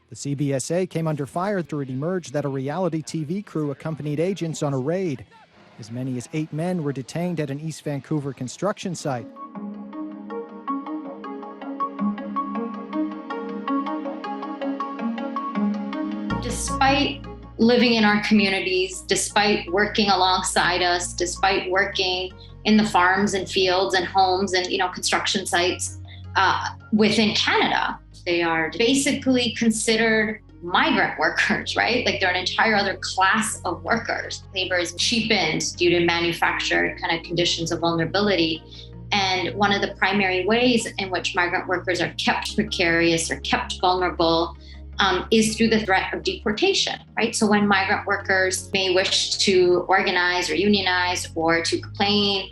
The CBSA came under fire after it emerged that a reality TV crew accompanied agents on a raid. As many as 8 men were detained at an East Vancouver construction site. Despite living in our communities, despite working alongside us, despite working in the farms and fields and homes and construction sites within Canada, they are basically considered migrant workers, right? Like they're an entire other class of workers. Labor is cheapened due to manufactured kind of conditions of vulnerability. And one of the primary ways in which migrant workers are kept precarious or kept vulnerable is through the threat of deportation, right? So when migrant workers may wish to organize or unionize or to complain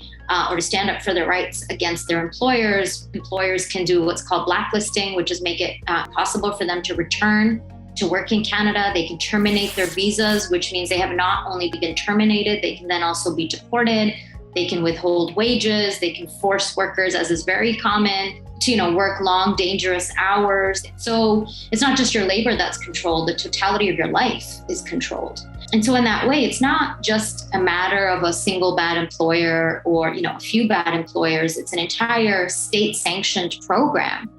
or to stand up for their rights against their employers, employers can do what's called blacklisting, which is make it possible for them to return to work in Canada. They can terminate their visas, which means they have not only been terminated, they can then also be deported. They can withhold wages. They can force workers, as is very common, to work long, dangerous hours. So it's not just your labor that's controlled, the totality of your life is controlled. And so in that way, it's not just a matter of a single bad employer or, a few bad employers. It's an entire state-sanctioned program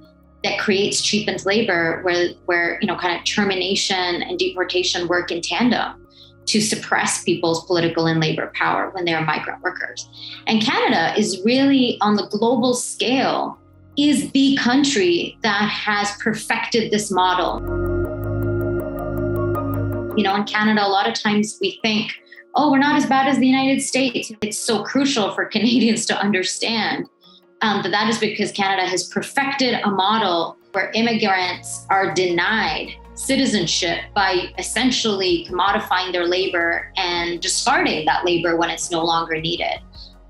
that creates cheapened labor where kind of termination and deportation work in tandem to suppress people's political and labor power when they're migrant workers. And Canada is really, on the global scale, is the country that has perfected this model. In Canada, a lot of times we think, we're not as bad as the United States. It's so crucial for Canadians to understand that is because Canada has perfected a model where immigrants are denied citizenship by essentially commodifying their labor and discarding that labor when it's no longer needed.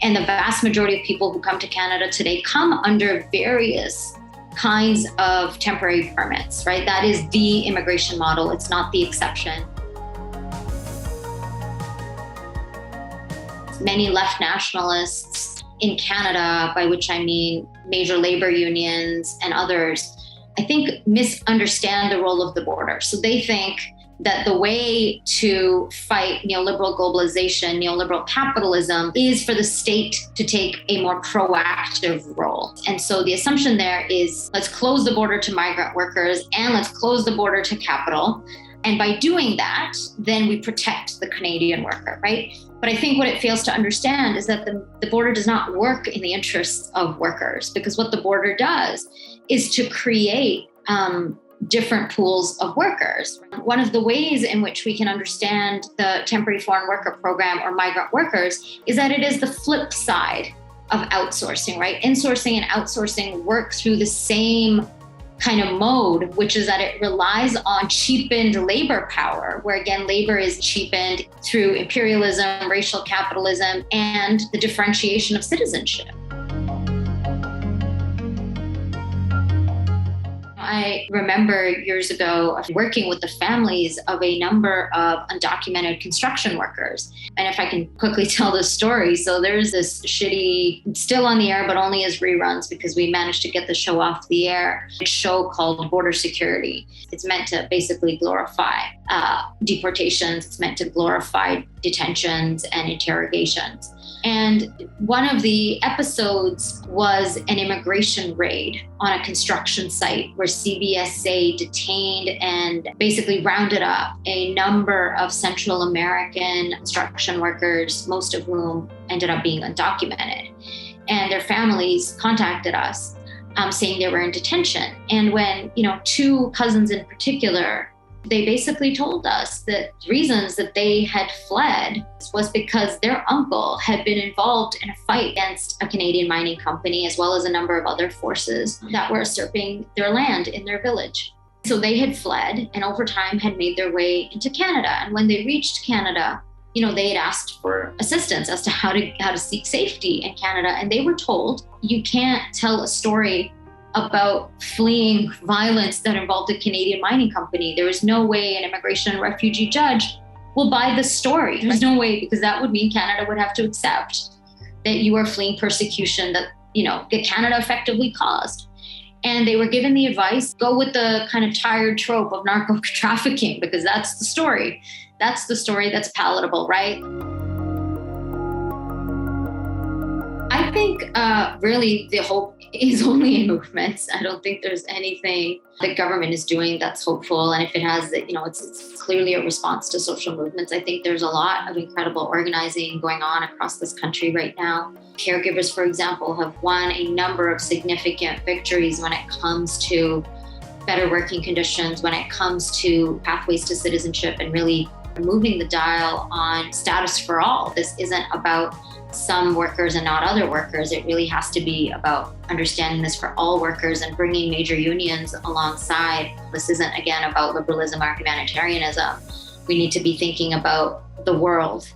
And the vast majority of people who come to Canada today come under various kinds of temporary permits, right? That is the immigration model. It's not the exception. Many left nationalists in Canada, by which I mean major labor unions and others, I think misunderstand the role of the border. So they think that the way to fight neoliberal globalization, neoliberal capitalism, is for the state to take a more proactive role. And so the assumption there is, let's close the border to migrant workers and let's close the border to capital. And by doing that, then we protect the Canadian worker, right? But I think what it fails to understand is that the border does not work in the interests of workers, because what the border does is to create different pools of workers. One of the ways in which we can understand the temporary foreign worker program or migrant workers is that it is the flip side of outsourcing, right? Insourcing and outsourcing work through the same kind of mode, which is that it relies on cheapened labor power, where again, labor is cheapened through imperialism, racial capitalism, and the differentiation of citizenship. I remember years ago working with the families of a number of undocumented construction workers. And if I can quickly tell this story, so there's this shitty, still on the air, but only as reruns because we managed to get the show off the air, a show called Border Security. It's meant to basically glorify deportations. It's meant to glorify detentions and interrogations. And one of the episodes was an immigration raid on a construction site where CBSA detained and basically rounded up a number of Central American construction workers, most of whom ended up being undocumented. And their families contacted us saying they were in detention. And when, 2 cousins in particular, they basically told us that reasons that they had fled was because their uncle had been involved in a fight against a Canadian mining company, as well as a number of other forces that were usurping their land in their village. So they had fled and over time had made their way into Canada. And when they reached Canada, they had asked for assistance as to how to seek safety in Canada. And they were told, you can't tell a story about fleeing violence that involved a Canadian mining company. There is no way an immigration and refugee judge will buy the story. There's no way, because that would mean Canada would have to accept that you are fleeing persecution that Canada effectively caused. And they were given the advice, go with the kind of tired trope of narco trafficking, because that's the story. That's the story that's palatable, right? I think really the hope is only in movements. I don't think there's anything the government is doing that's hopeful. And if it has, it's clearly a response to social movements. I think there's a lot of incredible organizing going on across this country right now. Caregivers, for example, have won a number of significant victories when it comes to better working conditions, when it comes to pathways to citizenship and really moving the dial on status for all. This isn't about some workers and not other workers. It really has to be about understanding this for all workers and bringing major unions alongside. This isn't, again, about liberalism or humanitarianism. We need to be thinking about the world